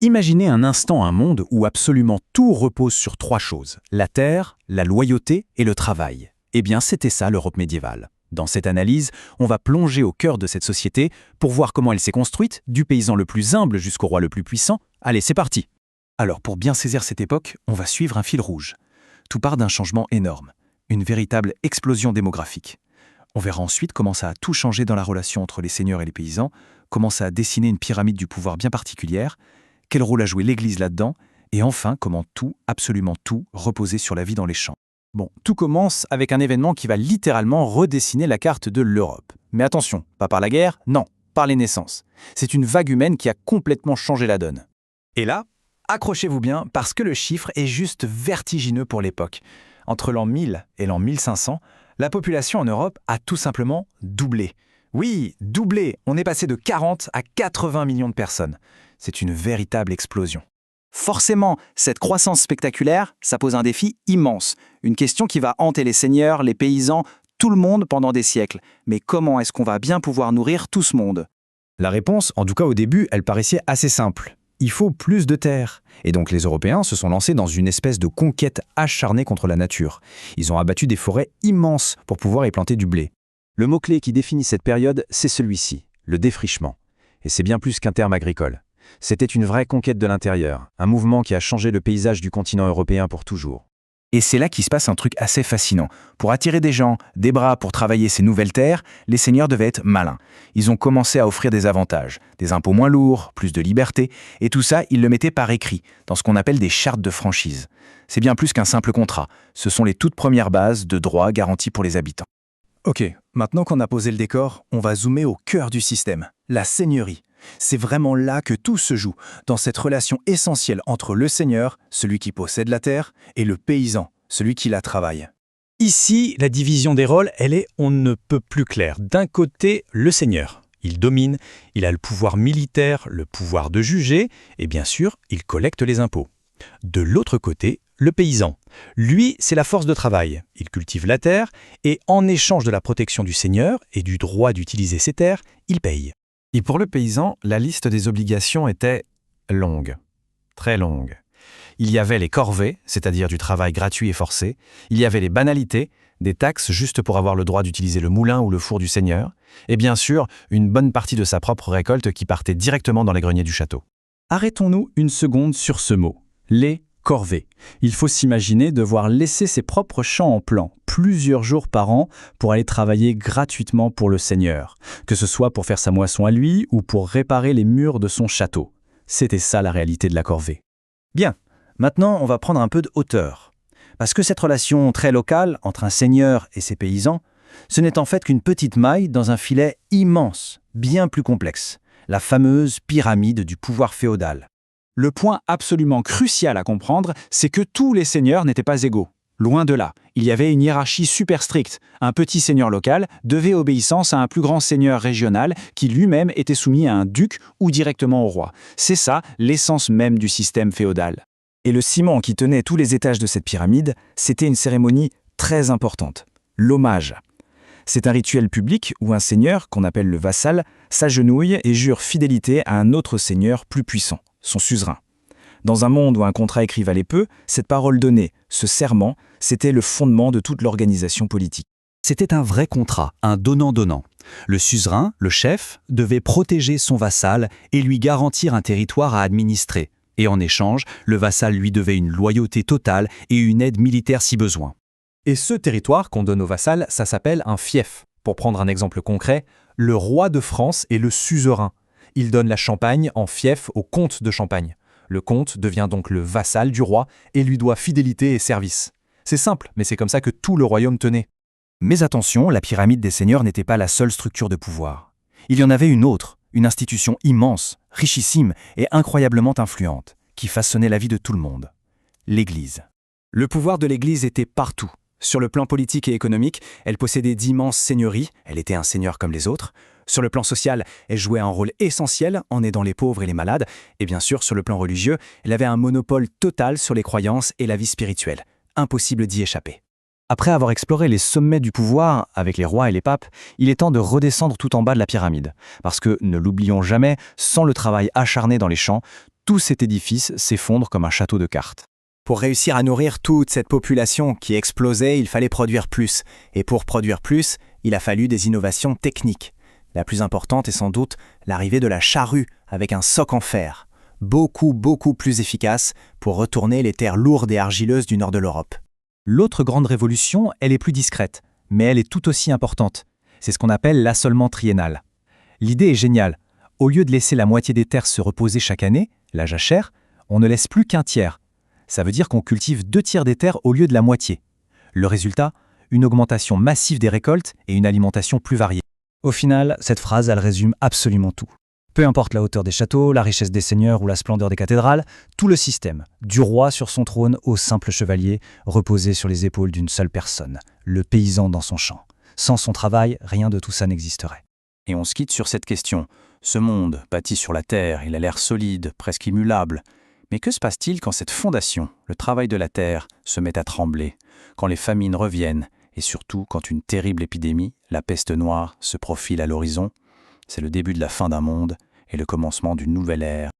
Imaginez un instant un monde où absolument tout repose sur trois choses, la terre, la loyauté et le travail. Eh bien, c'était ça l'Europe médiévale. Dans cette analyse, on va plonger au cœur de cette société pour voir comment elle s'est construite, du paysan le plus humble jusqu'au roi le plus puissant. Allez, c'est parti! Alors, pour bien saisir cette époque, on va suivre un fil rouge. Tout part d'un changement énorme, une véritable explosion démographique. On verra ensuite comment ça a tout changé dans la relation entre les seigneurs et les paysans, comment ça a dessiné une pyramide du pouvoir bien particulière, quel rôle a joué l'Église là-dedans, et enfin comment tout, absolument tout, reposait sur la vie dans les champs. Bon, tout commence avec un événement qui va littéralement redessiner la carte de l'Europe. Mais attention, pas par la guerre, non, par les naissances. C'est une vague humaine qui a complètement changé la donne. Et là, accrochez-vous bien, parce que le chiffre est juste vertigineux pour l'époque. Entre l'an 1000 et l'an 1500, la population en Europe a tout simplement doublé. Oui, doublé. On est passé de 40 à 80 millions de personnes. C'est une véritable explosion. Forcément, cette croissance spectaculaire, ça pose un défi immense. Une question qui va hanter les seigneurs, les paysans, tout le monde pendant des siècles. Mais comment est-ce qu'on va bien pouvoir nourrir tout ce monde? La réponse, en tout cas au début, elle paraissait assez simple. Il faut plus de terre. Et donc les Européens se sont lancés dans une espèce de conquête acharnée contre la nature. Ils ont abattu des forêts immenses pour pouvoir y planter du blé. Le mot-clé qui définit cette période, c'est celui-ci, le défrichement. Et c'est bien plus qu'un terme agricole. C'était une vraie conquête de l'intérieur, un mouvement qui a changé le paysage du continent européen pour toujours. Et c'est là qu'il se passe un truc assez fascinant. Pour attirer des gens, des bras pour travailler ces nouvelles terres, les seigneurs devaient être malins. Ils ont commencé à offrir des avantages, des impôts moins lourds, plus de liberté, et tout ça, ils le mettaient par écrit, dans ce qu'on appelle des chartes de franchise. C'est bien plus qu'un simple contrat. Ce sont les toutes premières bases de droits garantis pour les habitants. Ok, maintenant qu'on a posé le décor, on va zoomer au cœur du système, la seigneurie. C'est vraiment là que tout se joue, dans cette relation essentielle entre le seigneur, celui qui possède la terre, et le paysan, celui qui la travaille. Ici, la division des rôles, elle est on ne peut plus claire. D'un côté, le seigneur. Il domine, il a le pouvoir militaire, le pouvoir de juger, et bien sûr, il collecte les impôts. De l'autre côté, le paysan. Lui, c'est la force de travail. Il cultive la terre, et en échange de la protection du seigneur et du droit d'utiliser ses terres, il paye. Et pour le paysan, la liste des obligations était longue, très longue. Il y avait les corvées, c'est-à-dire du travail gratuit et forcé. Il y avait les banalités, des taxes juste pour avoir le droit d'utiliser le moulin ou le four du seigneur. Et bien sûr, une bonne partie de sa propre récolte qui partait directement dans les greniers du château. Arrêtons-nous une seconde sur ce mot, les corvées. Il faut s'imaginer devoir laisser ses propres champs en plan, plusieurs jours par an, pour aller travailler gratuitement pour le seigneur, que ce soit pour faire sa moisson à lui ou pour réparer les murs de son château. C'était ça la réalité de la corvée. Bien, maintenant on va prendre un peu de hauteur. Parce que cette relation très locale entre un seigneur et ses paysans, ce n'est en fait qu'une petite maille dans un filet immense, bien plus complexe, la fameuse pyramide du pouvoir féodal. Le point absolument crucial à comprendre, c'est que tous les seigneurs n'étaient pas égaux. Loin de là, il y avait une hiérarchie super stricte. Un petit seigneur local devait obéissance à un plus grand seigneur régional qui lui-même était soumis à un duc ou directement au roi. C'est ça, l'essence même du système féodal. Et le ciment qui tenait tous les étages de cette pyramide, c'était une cérémonie très importante, l'hommage. C'est un rituel public où un seigneur, qu'on appelle le vassal, s'agenouille et jure fidélité à un autre seigneur plus puissant, son suzerain. Dans un monde où un contrat écrit valait peu, cette parole donnée, ce serment, c'était le fondement de toute l'organisation politique. C'était un vrai contrat, un donnant-donnant. Le suzerain, le chef, devait protéger son vassal et lui garantir un territoire à administrer. Et en échange, le vassal lui devait une loyauté totale et une aide militaire si besoin. Et ce territoire qu'on donne au vassal, ça s'appelle un fief. Pour prendre un exemple concret, le roi de France est le suzerain. Il donne la Champagne en fief au comte de Champagne. Le comte devient donc le vassal du roi et lui doit fidélité et service. C'est simple, mais c'est comme ça que tout le royaume tenait. Mais attention, la pyramide des seigneurs n'était pas la seule structure de pouvoir. Il y en avait une autre, une institution immense, richissime et incroyablement influente, qui façonnait la vie de tout le monde. L'Église. Le pouvoir de l'Église était partout. Sur le plan politique et économique, elle possédait d'immenses seigneuries, elle était un seigneur comme les autres. Sur le plan social, elle jouait un rôle essentiel en aidant les pauvres et les malades. Et bien sûr, sur le plan religieux, elle avait un monopole total sur les croyances et la vie spirituelle. Impossible d'y échapper. Après avoir exploré les sommets du pouvoir avec les rois et les papes, il est temps de redescendre tout en bas de la pyramide. Parce que, ne l'oublions jamais, sans le travail acharné dans les champs, Tout cet édifice s'effondre comme un château de cartes. Pour réussir à nourrir toute cette population qui explosait, il fallait produire plus. Et pour produire plus, il a fallu des innovations techniques. La plus importante est sans doute l'arrivée de la charrue avec un soc en fer. Beaucoup plus efficace pour retourner les terres lourdes et argileuses du nord de l'Europe. L'autre grande révolution, elle est plus discrète, mais elle est tout aussi importante. C'est ce qu'on appelle l'assolement triennal. L'idée est géniale. Au lieu de laisser la moitié des terres se reposer chaque année, la jachère, on ne laisse plus qu'un tiers. Ça veut dire qu'on cultive 2 tiers des terres au lieu de la moitié. Le résultat, une augmentation massive des récoltes et une alimentation plus variée. Au final, cette phrase, elle résume absolument tout. Peu importe la hauteur des châteaux, la richesse des seigneurs ou la splendeur des cathédrales, tout le système, du roi sur son trône au simple chevalier, reposait sur les épaules d'une seule personne, le paysan dans son champ. Sans son travail, rien de tout ça n'existerait. Et on se quitte sur cette question. Ce monde, bâti sur la terre, il a l'air solide, presque immuable. Mais que se passe-t-il quand cette fondation, le travail de la terre, se met à trembler, quand les famines reviennent, et surtout quand une terrible épidémie, la peste noire, se profile à l'horizon? C'est le début de la fin d'un monde et le commencement d'une nouvelle ère.